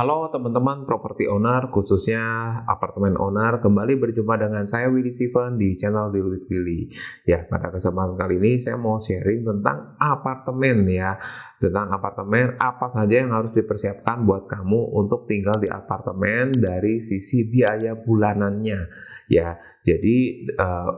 Halo teman-teman property owner, khususnya apartemen owner, kembali berjumpa dengan saya Willy Steven di channel Deal with Willy. Ya, pada kesempatan kali ini saya mau sharing tentang apartemen ya. Tentang apartemen, apa saja yang harus dipersiapkan buat kamu untuk tinggal di apartemen dari sisi biaya bulanannya. Ya, jadi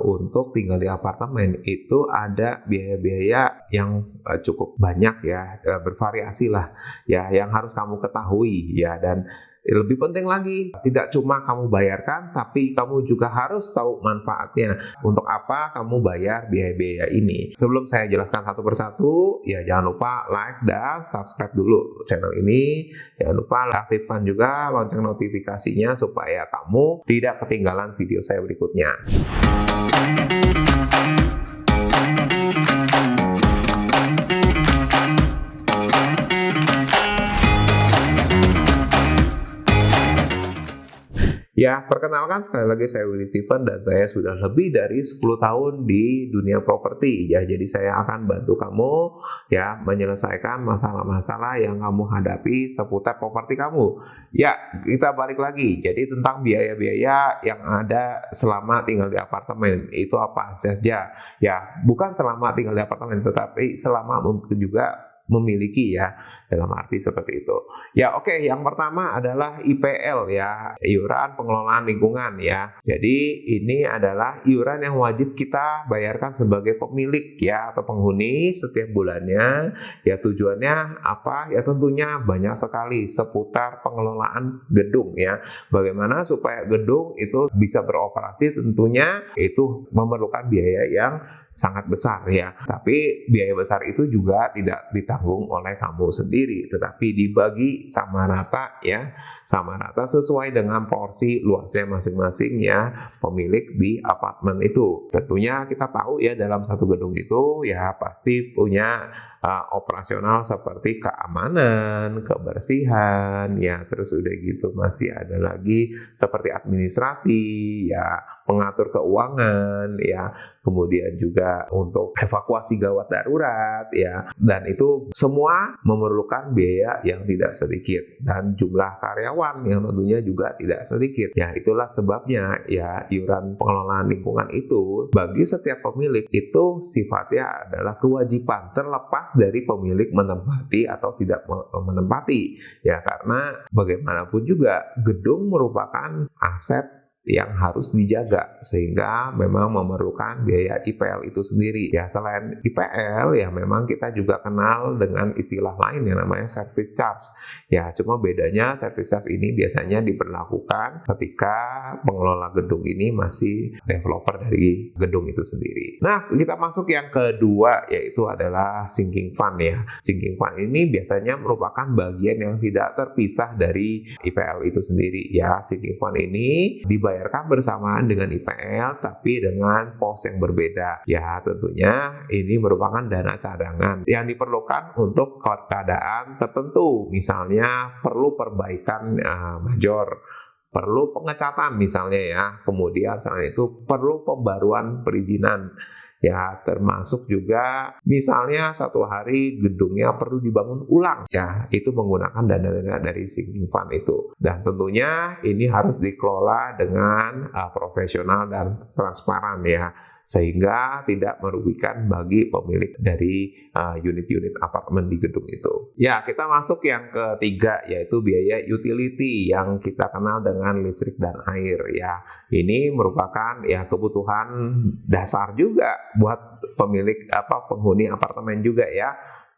untuk tinggal di apartemen itu ada biaya-biaya yang cukup banyak ya, bervariasi lah ya, yang harus kamu ketahui ya. Dan lebih penting lagi, tidak cuma kamu bayarkan, tapi kamu juga harus tahu manfaatnya. Untuk apa kamu bayar biaya-biaya ini? Sebelum saya jelaskan satu persatu, ya jangan lupa like dan subscribe dulu channel ini. Jangan lupa aktifkan juga lonceng notifikasinya supaya kamu tidak ketinggalan video saya berikutnya. Ya, perkenalkan sekali lagi saya Willy Steven dan saya sudah lebih dari 10 tahun di dunia properti ya. Jadi saya akan bantu kamu ya menyelesaikan masalah-masalah yang kamu hadapi seputar properti kamu. Ya, kita balik lagi. Jadi tentang biaya-biaya yang ada selama tinggal di apartemen itu apa saja? Ya, bukan selama tinggal di apartemen tetapi selama mungkin juga memiliki ya, dalam arti seperti itu. Ya oke, yang pertama adalah IPL ya, iuran pengelolaan lingkungan ya. Jadi ini adalah iuran yang wajib kita bayarkan sebagai pemilik ya atau penghuni setiap bulannya. Ya tujuannya apa? Ya tentunya banyak sekali seputar pengelolaan gedung ya. Bagaimana supaya gedung itu bisa beroperasi, tentunya itu memerlukan biaya yang sangat besar ya. Tapi biaya besar itu juga tidak ditanggung oleh kamu sendiri, tetapi dibagi sama rata ya, sama rata sesuai dengan porsi luasnya masing-masing ya pemilik di apartemen itu. Tentunya kita tahu ya dalam satu gedung itu ya pasti punya operasional seperti keamanan, kebersihan ya, terus udah gitu masih ada lagi seperti administrasi ya, pengatur keuangan ya, kemudian juga untuk evakuasi gawat darurat ya, dan itu semua memerlukan biaya yang tidak sedikit dan jumlah karyawan yang tentunya juga tidak sedikit ya. Itulah sebabnya ya iuran pengelolaan lingkungan itu bagi setiap pemilik itu sifatnya adalah kewajiban terlepas dari pemilik menempati atau tidak menempati ya, karena bagaimanapun juga gedung merupakan aset yang harus dijaga sehingga memang memerlukan biaya IPL itu sendiri ya. Selain IPL ya memang kita juga kenal dengan istilah lain yang namanya service charge ya, cuma bedanya service charge ini biasanya diberlakukan ketika pengelola gedung ini masih developer dari gedung itu sendiri. Nah, kita masuk yang kedua yaitu adalah sinking fund ya. Sinking fund ini biasanya merupakan bagian yang tidak terpisah dari IPL itu sendiri ya. Sinking fund ini dibayarkan bersamaan dengan IPL tapi dengan pos yang berbeda ya. Tentunya ini merupakan dana cadangan yang diperlukan untuk keadaan tertentu, misalnya perlu perbaikan major, perlu pengecatan misalnya ya, kemudian selain itu perlu pembaruan perizinan ya, termasuk juga misalnya satu hari gedungnya perlu dibangun ulang ya, itu menggunakan dana-dana dari sinking fund itu. Dan tentunya ini harus dikelola dengan profesional dan transparan ya, sehingga tidak merugikan bagi pemilik dari unit-unit apartemen di gedung itu. Ya, kita masuk yang ketiga yaitu biaya utility yang kita kenal dengan listrik dan air ya. Ini merupakan ya kebutuhan dasar juga buat pemilik penghuni apartemen juga ya.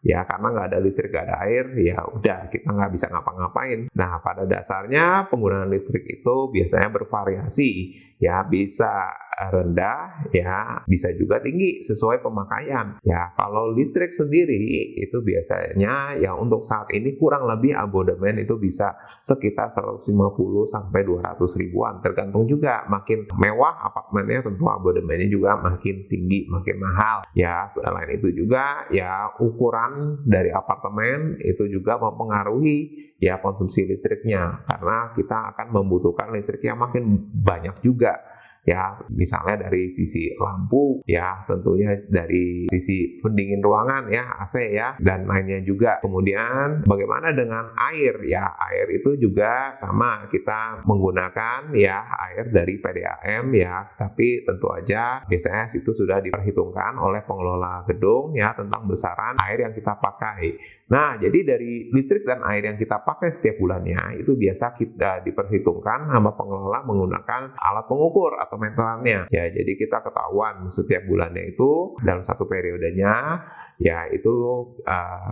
Ya, karena nggak ada listrik, nggak ada air, ya udah kita nggak bisa ngapa-ngapain. Nah, pada dasarnya penggunaan listrik itu biasanya bervariasi, ya bisa rendah, ya bisa juga tinggi sesuai pemakaian. Ya, kalau listrik sendiri itu biasanya ya untuk saat ini kurang lebih abodemen itu bisa sekitar 150 sampai 200 ribuan, tergantung juga makin mewah apartemennya tentu abodemennya juga makin tinggi, makin mahal. Ya, selain itu juga ya ukuran dari apartemen itu juga mempengaruhi ya konsumsi listriknya, karena kita akan membutuhkan listrik yang makin banyak juga ya, misalnya dari sisi lampu ya, tentunya dari sisi pendingin ruangan ya, AC ya, dan lainnya juga. Kemudian bagaimana dengan air ya, air itu juga sama, kita menggunakan ya air dari PDAM ya, tapi tentu aja biasanya itu sudah diperhitungkan oleh pengelola gedung ya tentang besaran air yang kita pakai. Nah, jadi dari listrik dan air yang kita pakai setiap bulannya itu biasa kita diperhitungkan sama pengelola menggunakan alat pengukur atau meterannya. Ya, jadi kita ketahuan setiap bulannya itu dalam satu periodenya ya itu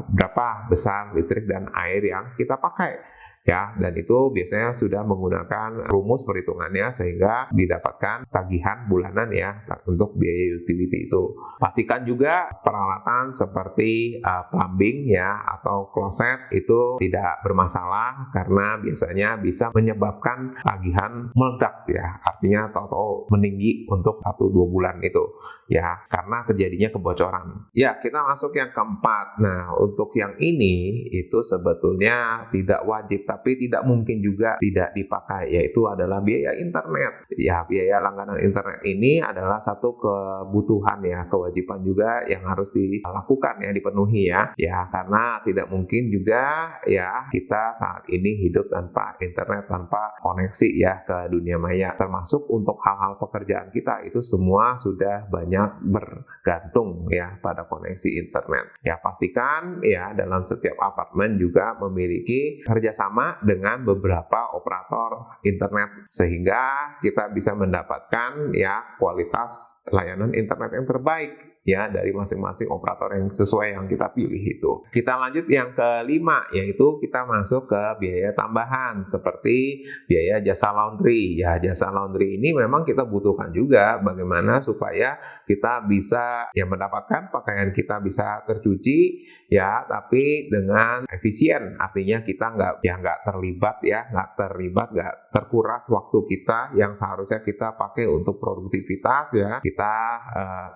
berapa besar listrik dan air yang kita pakai. Ya, dan itu biasanya sudah menggunakan rumus perhitungannya sehingga didapatkan tagihan bulanan ya untuk biaya utility itu. Pastikan juga peralatan seperti plumbing ya atau kloset itu tidak bermasalah karena biasanya bisa menyebabkan tagihan meledak ya, artinya tahu-tahu meninggi untuk 1-2 bulan itu ya karena terjadinya kebocoran. Ya, kita masuk yang keempat. Nah, untuk yang ini itu sebetulnya tidak wajib tapi tidak mungkin juga tidak dipakai, yaitu adalah biaya internet. Ya, biaya langganan internet ini adalah satu kebutuhan ya, kewajiban juga yang harus dilakukan ya, dipenuhi ya. Ya, karena tidak mungkin juga ya kita saat ini hidup tanpa internet, tanpa koneksi ya ke dunia maya. Termasuk untuk hal-hal pekerjaan kita itu semua sudah banyak bergantung ya pada koneksi internet. Ya, pastikan ya dalam setiap apartemen juga memiliki kerjasama dengan beberapa operator internet sehingga kita bisa mendapatkan ya kualitas layanan internet yang terbaik ya dari masing-masing operator yang sesuai yang kita pilih itu. Kita lanjut yang kelima, yaitu kita masuk ke biaya tambahan seperti biaya jasa laundry. Ya, jasa laundry ini memang kita butuhkan juga bagaimana supaya kita bisa ya mendapatkan pakaian kita bisa tercuci ya, tapi dengan efisien. Artinya kita nggak terlibat, nggak terkuras waktu kita yang seharusnya kita pakai untuk produktivitas ya. Kita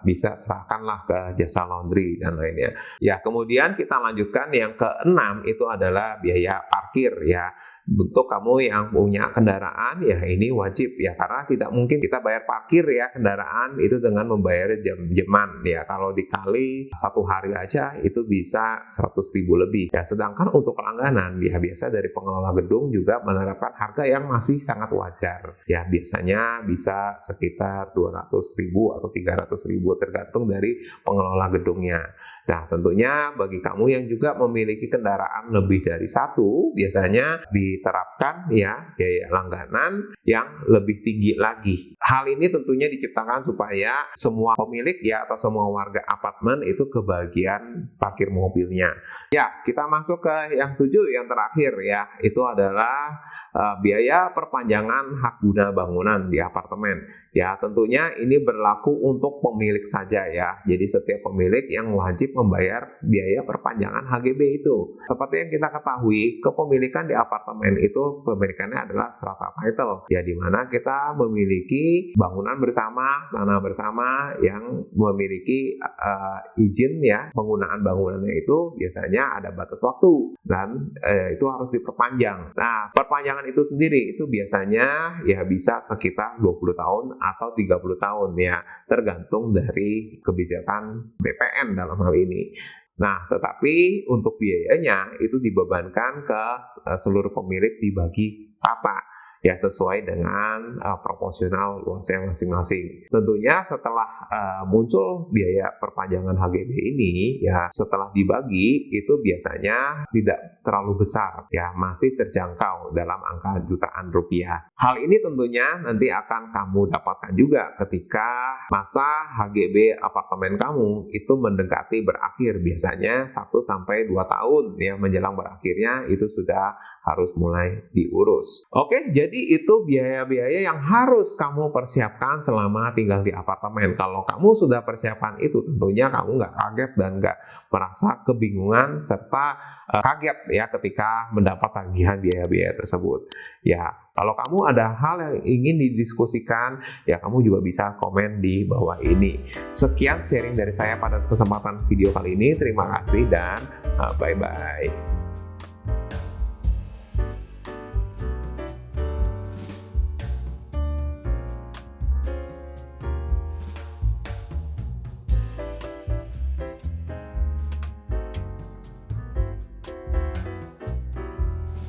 bisa serahkan ke jasa laundry dan lainnya. Ya, kemudian kita lanjutkan yang keenam itu adalah biaya parkir ya. Untuk kamu yang punya kendaraan ya ini wajib ya karena tidak mungkin kita bayar parkir ya kendaraan itu dengan membayar jam-jaman ya, kalau dikali satu hari aja itu bisa 100.000 lebih ya, sedangkan untuk pelangganan ya biasa dari pengelola gedung juga menerapkan harga yang masih sangat wajar ya, biasanya bisa sekitar 200.000 atau 300.000 tergantung dari pengelola gedungnya. Nah, tentunya bagi kamu yang juga memiliki kendaraan lebih dari satu, biasanya diterapkan ya biaya langganan yang lebih tinggi lagi. Hal ini tentunya diciptakan supaya semua pemilik ya atau semua warga apartemen itu kebagian parkir mobilnya. Ya, kita masuk ke yang 7, yang terakhir ya. Itu adalah biaya perpanjangan hak guna bangunan di apartemen. Ya, tentunya ini berlaku untuk pemilik saja ya. Jadi setiap pemilik yang wajib membayar biaya perpanjangan HGB itu. Seperti yang kita ketahui, kepemilikan di apartemen itu pemilikannya adalah strata title. Ya, di mana kita memiliki bangunan bersama, tanah bersama yang memiliki izin ya. Penggunaan bangunannya itu biasanya ada batas waktu dan itu harus diperpanjang. Nah, perpanjangan itu sendiri itu biasanya ya bisa sekitar 20 tahun atau 30 tahun ya, tergantung dari kebijakan BPN dalam hal ini. Nah, tetapi untuk biayanya itu dibebankan ke seluruh pemilik dibagi rata ya sesuai dengan proporsional luasnya masing-masing. Tentunya setelah muncul biaya perpanjangan HGB ini ya setelah dibagi itu biasanya tidak terlalu besar ya, masih terjangkau dalam angka jutaan rupiah. Hal ini tentunya nanti akan kamu dapatkan juga ketika masa HGB apartemen kamu itu mendekati berakhir, biasanya 1-2 tahun ya menjelang berakhirnya itu sudah harus mulai diurus. Oke, jadi itu biaya-biaya yang harus kamu persiapkan selama tinggal di apartemen. Kalau kamu sudah persiapkan itu, tentunya kamu nggak kaget dan nggak merasa kebingungan serta kaget ya ketika mendapat tagihan biaya-biaya tersebut. Ya, kalau kamu ada hal yang ingin didiskusikan, ya kamu juga bisa komen di bawah ini. Sekian sharing dari saya pada kesempatan video kali ini. Terima kasih dan bye-bye.